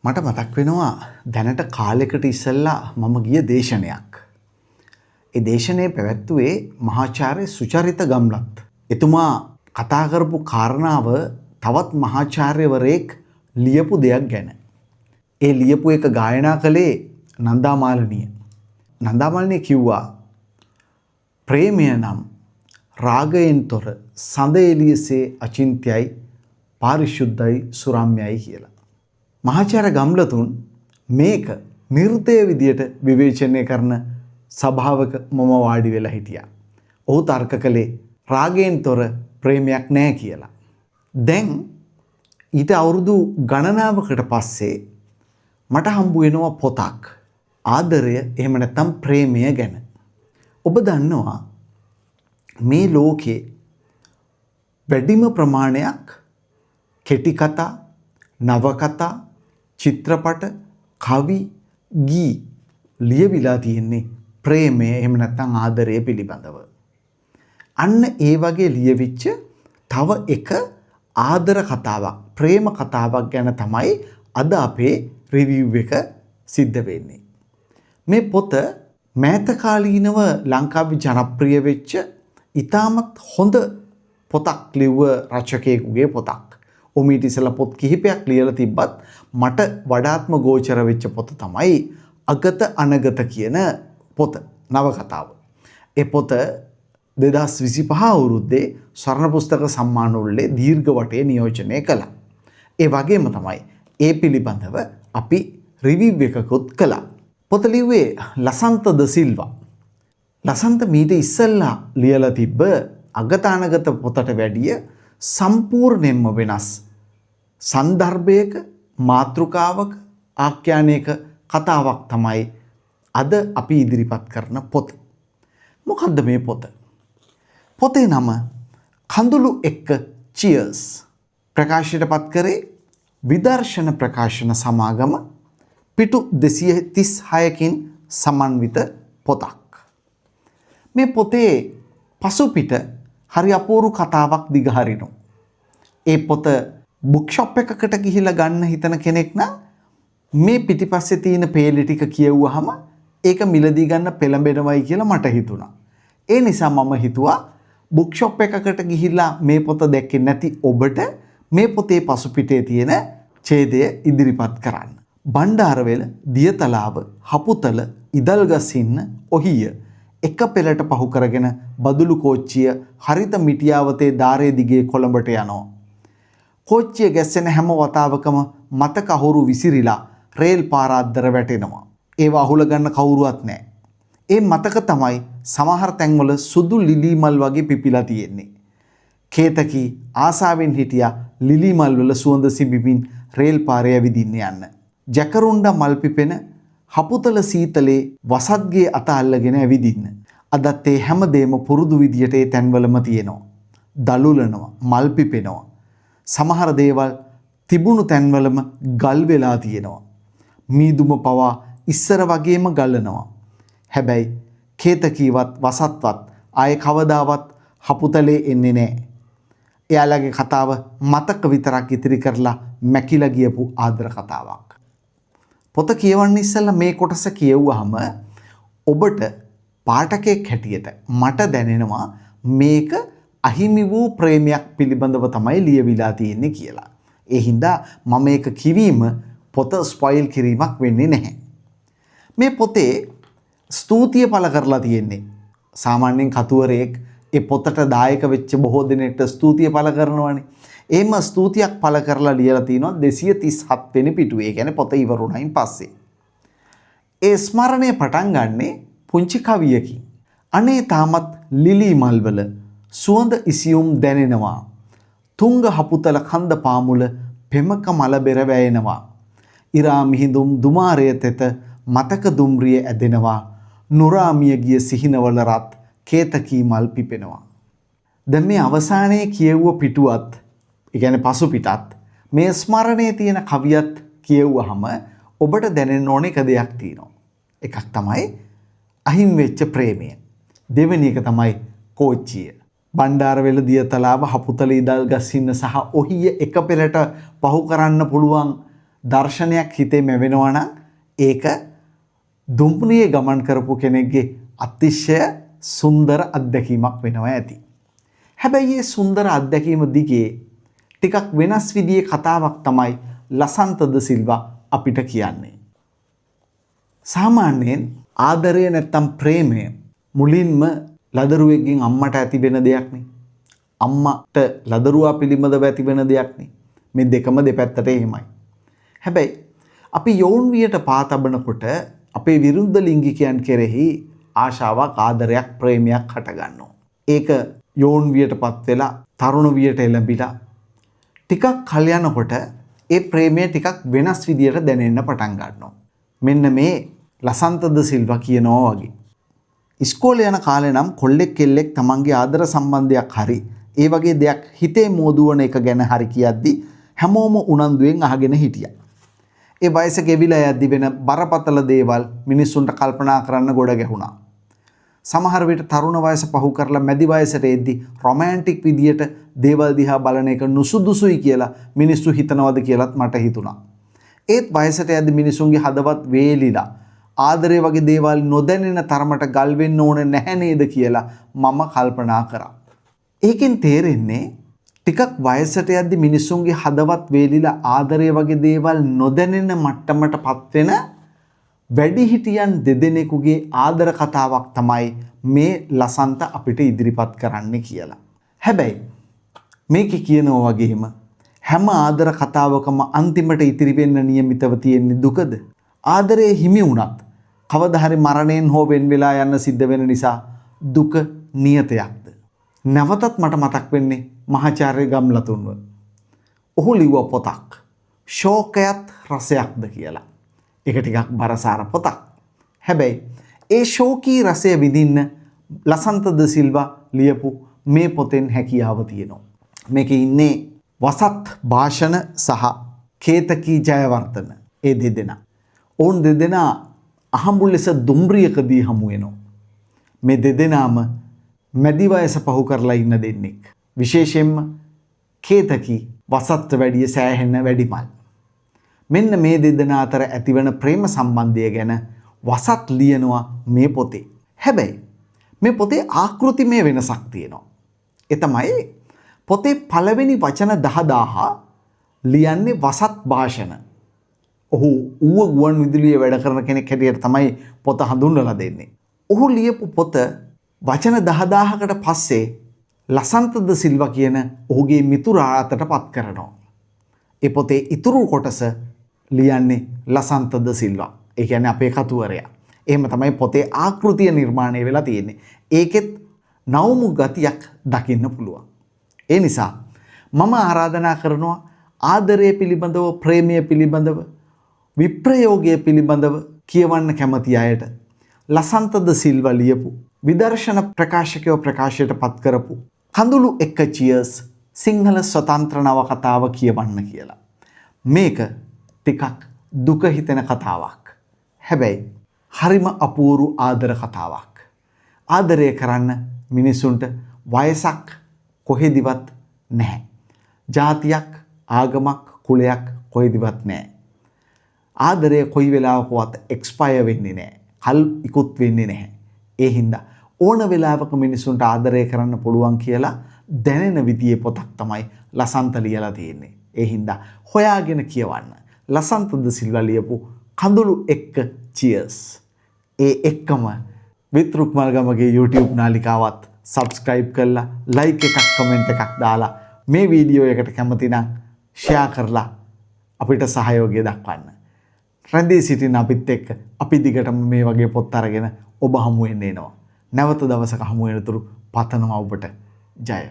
මට මතක් වෙනවා දැනට කාලෙකට ඉස්සෙල්ලා මම ගිය දේශනයක්. ඒ දේශනයේ පැවැත්වුවේ මහාචාර්ය සුචරිත ගම්ලත්. එතුමා කතා කරපු කාරණාව තවත් මහාචාර්යවරයෙක් ලියපු දෙයක් ගැන. ඒ ලියපු එක ගායනා කළේ නන්දාමාලනිය. නන්දාමාලනිය කිව්වා ප්‍රේමය නම් රාගයෙන් තොර සඳ එළියසේ අචින්ත්‍යයි පාරිශුද්ධයි සුරම්‍යයි කියලා. මහාචාර්ය ගම්ලතුන් මේක නිර්දය විදියට විවේචනය කරන සභාවක මම වාඩි වෙලා හිටියා. ඔහු තර්ක කළේ රාගයෙන් තොර ප්‍රේමයක් නැහැ කියලා. දැන් ඊට අවුරුදු ගණනාවකට පස්සේ මට හම්බ වෙනවා පොතක්. ආදරය එහෙම නැත්නම් ප්‍රේමය ගැන. ඔබ දන්නවා මේ ලෝකේ වැඩිම ප්‍රමාණයක් කෙටි කතා, නවකතා, චිත්‍රපට, කවි, ගී ලියවිලා තියෙන්නේ ප්‍රේමය එහෙම නැත්නම් ආදරය පිළිබඳව. අන්න ඒ වගේ ලියවිච්ච තව එක ආදර කතාවක්, ප්‍රේම කතාවක් ගැන තමයි අද අපේ රිවිව් එක සිද්ධ වෙන්නේ. මේ පොත මෑත කාලීනව ලංකාවේ ජනප්‍රිය වෙච්ච ඉතාමත් හොඳ පොතක් ලිව්ව රචකයෙකුගේ පොතක්. ඔමීට ඉස්සෙල්ලා පොත් කිහිපයක් ලියලා තිබ්බත් මට වඩාත්ම ගෝචර වෙච්ච පොත තමයි අගත අනගත කියන පොත, නවකතාව. ඒ පොත 2025 අවුරුද්දේ ස්වර්ණ පුස්තක සම්මාන උළෙලේ දීර්ඝ වටේ නියෝජනය කළා. ඒ වගේම තමයි ඒ පිළිබඳව අපි රිවිව් එකකුත් කළා. පොත ලිව්වේ ලසන්ත ද සිල්වා. ලසන්ත මීට ඉස්සෙල්ලා ලියලා තිබ්බ අගත අනගත පොතට වැඩිය සම්පූර්ණයෙන්ම වෙනස් සන්දර්භයක, මාතෘකාවක, ආඛ්‍යානයක කතාවක් තමයි අද අපි ඉදිරිපත් කරන පොත. මොකද්ද මේ පොත? පොතේ නම කඳුළු එක්ක චියර්ස්. ප්‍රකාශයටපත් කරේ විදර්ශන ප්‍රකාශන සමාගම. පිටු 236කින් සමන්විත පොතක්. මේ පොතේ පසුපිට හරි අපූරු කතාවක් දිගහරිනවා. ඒ පොත බුක් ෂොප් එකකට ගිහිල්ලා ගන්න හිතන කෙනෙක් නම් මේ පිටිපස්සේ තියෙන පේලි ටික කියවුවාම ඒක මිලදී ගන්න පෙළඹෙනවයි කියලා මට හිතුණා. ඒ නිසා මම හිතුවා බුක් ෂොප් එකකට ගිහිල්ලා මේ පොත දැක්කේ නැති ඔබට මේ පොතේ පසුපිටේ තියෙන ඡේදය ඉදිරිපත් කරන්න. බණ්ඩාරවෙල, දියතලාව, හපුතල, ඉදල්ගසින්න, ඔහිය එක පෙළට පහු කරගෙන බදුළු කෝච්චිය හරිත මිටියාවතේ දාරේ දිගේ කොළඹට යනවා. කෝච්චිය ගැස්සෙන හැම වතාවකම මතක අහුරු විසිරිලා රේල් පාර අද්දර වැටෙනවා. ඒව අහුල ගන්න කවුරුවත් නැහැ. ඒ මතක තමයි සමහර තැන්වල සුදු ලිලි මල් වගේ පිපිලා තියෙන්නේ. කේතකි ආසාවෙන් හිටියා ලිලි මල් වල සුවඳ සිඹිමින් රේල් පාරේ ඇවිදින්න යන්න. ජකරුණ්ඩා මල් පිපෙන හපුතල සීතලේ වසත්ගේ අත අල්ලගෙන ඇවිදින්න. අදත් ඒ හැමදේම පුරුදු විදියට ඒ තැන්වලම තියෙනවා. දලුලනවා, මල් පිපෙනවා. සමහර දේවල් තිබුණු තැන්වලම ගල් වෙලා තියෙනවා. මීදුම පවා ඉස්සර වගේම ගලනවා. හැබැයි කේතකීවත් වසත්වත් ආයේ කවදාවත් හපුතලේ එන්නේ නැහැ. එයාලගේ කතාව මතක විතරක් ඉතිරි කරලා මැකිලා ගියපු ආදර කතාවක්. පොත කියවන්න ඉස්සෙල්ලා මේ කොටස කියවුවාම ඔබට පාඨකයෙක් හැටියට මට දැනෙනවා මේක අහිමි වූ ප්‍රේමයක් පිළිබඳව තමයි ලියවිලා තියෙන්නේ කියලා. ඒ හින්දා මම මේක කිවීම පොත ස්පොයිල් කිරීමක් වෙන්නේ නැහැ. මේ පොතේ ස්තුතිය පළ කරලා තියෙන්නේ. සාමාන්‍යයෙන් කතුවරයෙක් ඒ පොතට දායක වෙච්ච බොහෝ දෙනෙක්ට ස්තුතිය පළ කරනවානේ. එහෙම ස්තුතියක් පළ කරලා ලියලා තිනවා 237 වෙනි පිටුවේ. ඒ කියන්නේ පොත ඉවරුණයින් පස්සේ. ඒ ස්මරණය පටන් ගන්නේ පුංචි කවියකින්. අනේ තාමත් ලිලි මල්වල සුවඳ ඉසියුම් දැනෙනවා. තුංග හපුතල කන්ද පාමුල පෙමක මල බෙර වැයෙනවා. ඉරා මිහිඳුම් දුමාරය තෙත මතක දුම්රිය ඇදෙනවා. නුරාමිය ගිය සිහිනවල රත් කේතකී මල් පිපෙනවා. දැන් මේ අවසානයේ කියවුව පිටුවත්, ඒ කියන්නේ පසු පිටත්, මේ ස්මරණයේ තියෙන කවියත් කියවුවාම ඔබට දැනෙන්න ඕන එක දෙයක් තියෙනවා. එකක් තමයි අහිමි වෙච්ච ප්‍රේමය. දෙවෙනි එක තමයි කෝච්චිය. බණ්ඩාරවෙල, දියතලාව, හපුතල, ඉදල්ගස්හින්න සහ ඔහිය එක පෙළට පහු කරන්න පුළුවන් දර්ශනයක් හිතේ මැවෙනවා නම් ඒක දුම්රියේ ගමන් කරපු කෙනෙක්ගේ අතිශය සුන්දර අත්දැකීමක් වෙනවා ඇති. හැබැයි මේ සුන්දර අත්දැකීම දිගේ ටිකක් වෙනස් විදිහේ කතාවක් තමයි ලසන්ත ද සිල්වා අපිට කියන්නේ. සාමාන්‍යයෙන් ආදරය නැත්තම් ප්‍රේමය මුලින්ම ලදරුවෙක්ගෙන් අම්මට ඇති වෙන දෙයක් නේ. අම්මට ලදරුවා පිළිබඳව ඇති වෙන දෙයක් නේ. මේ දෙකම දෙපැත්තට එහෙමයි. හැබැයි අපි යෞන් වියට පා තබනකොට අපේ විරුද්ධ ලිංගිකයන් කෙරෙහි ආශාවක් ආදරයක් ප්‍රේමයක් හටගන්නවා. ඒක යෞන් වියටපත් වෙලා තරුණ වියට එළඹිලා ටිකක් කල් යනකොට ඒ ප්‍රේමය ටිකක් වෙනස් විදියට දැනෙන්න පටන් ගන්නවා. මෙන්න මේ ලසන්ත ද සිල්වා කියනවා වගේ. ඉස්කෝලේ යන කාලේ නම් කොල්ලෙක් කෙල්ලෙක් තමන්ගේ ආදර සම්බන්ධයක් හරි ඒ වගේ දෙයක් හිතේ මෝදුවන එක ගැන හරි කියද්දි හැමෝම උනන්දුවෙන් අහගෙන හිටියා. ඒ වයස ගෙවිලා යද්දි වෙන බරපතල දේවල් මිනිස්සුන්ට කල්පනා කරන්න ගොඩ ගැහුණා. සමහර විට තරුණ වයස පහු කරලා මැදි වයසට එද්දි රොමැන්ටික් විදියට දේවල් දිහා බලන එක නුසුදුසුයි කියලා මිනිස්සු හිතනවද කියලාත් මට හිතුණා. ඒත් වයසට යද්දි මිනිසුන්ගේ හදවත් වේලිලා ආදරය වගේ දේවල් නොදැනෙන තරමට ගල් වෙන්න ඕනේ නැහැ නේද කියලා මම කල්පනා කරා. ඒකෙන් තේරෙන්නේ ටිකක් වයසට යද්දි මිනිසුන්ගේ හදවත් වේලිලා ආදරය වගේ දේවල් නොදැනෙන මට්ටමටපත් වෙන වැඩිහිටියන් දෙදෙනෙකුගේ ආදර කතාවක් තමයි මේ ලසන්ත අපිට ඉදිරිපත් කරන්නේ කියලා. හැබැයි මේකේ කියනවා වගේම හැම ආදර කතාවකම අන්තිමට ඉතිරි වෙන්න නියමිතව තියෙන්නේ දුකද? ආදරයේ හිමි වුණත් කවදා හරි මරණයෙන් හෝ වෙන් වෙලා යන්න සිද්ධ වෙන නිසා දුක නියතයක්ද? නැවතත් මට මතක් වෙන්නේ මහාචාර්ය ගම්ලතුන්ව. ඔහු ලිව්ව පොතක් ශෝකයත් රසයක්ද කියලා. ඒක ටිකක් බරසාර පොතක්. හැබැයි ඒ ශෝකී රසය විඳින්න ලසන්ත ද සිල්වා ලියපු මේ පොතෙන් හැකියාව තියෙනවා. මේකේ ඉන්නේ වසත් භාෂණ සහ කේතකී ජයවර්ධන ඒ දෙදෙනා. ඔවුන් දෙදෙනා අහඹු ලෙස දුම්රියකදී හමු වෙනවා. මේ දෙදෙනාම මැදි වයස පහු කරලා ඉන්න දෙන්නෙක්. විශේෂයෙන්ම කේතකී වසත්ට වැඩිය සෑහෙන වැඩිමල්. මෙන්න මේ දෙදෙනා අතර ඇතිවන ප්‍රේම සම්බන්ධය ගැන වසත් ලියනවා මේ පොතේ. හැබැයි මේ පොතේ ආකෘතිමය වෙනසක් තියෙනවා. ඒ තමයි පොතේ පළවෙනි වචන 10000 ලියන්නේ වසත් භාෂණ. ඔහු ඌව ගුවන් විදුලියේ වැඩ කරන කෙනෙක් හැටියට තමයි පොත හඳුන්වලා දෙන්නේ. ඔහු ලියපු පොත වචන 10000කට පස්සේ ලසන්ත ද සිල්වා කියන ඔහුගේ මිතුරා අතට පත් කරනවා. ඒ පොතේ ඉතුරු කොටස ලියන්නේ ලසන්ත ද සිල්වා. ඒ කියන්නේ අපේ කතුවරයා. එහෙම තමයි පොතේ ආකෘතිය නිර්මාණය වෙලා තියෙන්නේ. ඒකෙත් නවමු ගතියක් දකින්න පුළුවන්. ඒ නිසා මම ආරාධනා කරනවා ආදරය පිළිබඳව, ප්‍රේමය පිළිබඳව, විප්‍රයෝගය පිළිබඳව කියවන්න කැමති අයට ලසන්ත ද සිල්වා ලියපු විදර්ශන ප්‍රකාශකයෝ ප්‍රකාශයට පත් කරපු කඳුළු එක්ක චියර්ස් සිංහල ස්වතන්ත්‍ර නවකතාව කියවන්න කියලා. මේක ටිකක් දුක හිතෙන කතාවක්. හැබැයි හරිම අපූරු ආදර කතාවක්. ආදරය කරන්න මිනිසුන්ට වයසක් කොහෙදිවත් නැහැ. ජාතියක්, ආගමක්, කුලයක් කොහෙදිවත් නැහැ. ආදරය කොයි වෙලාවකවත් එක්ස්පයර් වෙන්නේ නැහැ. කල් ඉක්ුත් වෙන්නේ නැහැ. ඒ හින්දා ඕන වෙලාවක මිනිසුන්ට ආදරය කරන්න පුළුවන් කියලා දැනෙන විදිහේ පොතක් තමයි ලසන්ත ලියලා තියෙන්නේ. ඒ හින්දා හොයාගෙන කියවන්න. ලසන්ත ද සිල්වා ලියපු කඳුළු එක්ක චියර්ස්. ඒ එක්කම විත්රුක්මල්ගමගේ YouTube නාලිකාවත් subscribe කරලා like එකක් comment එකක් දාලා මේ වීඩියෝ එකට කැමති නම් share කරලා අපිට සහයෝගය දක්වන්න. රැඳී සිටින අපිත් එක්ක අපි දිගටම මේ වගේ පොත් අරගෙන ඔබ හමු වෙන්න එනවා. නැවත දවසක හමු වෙනතුරු පතනවා ඔබට ජය.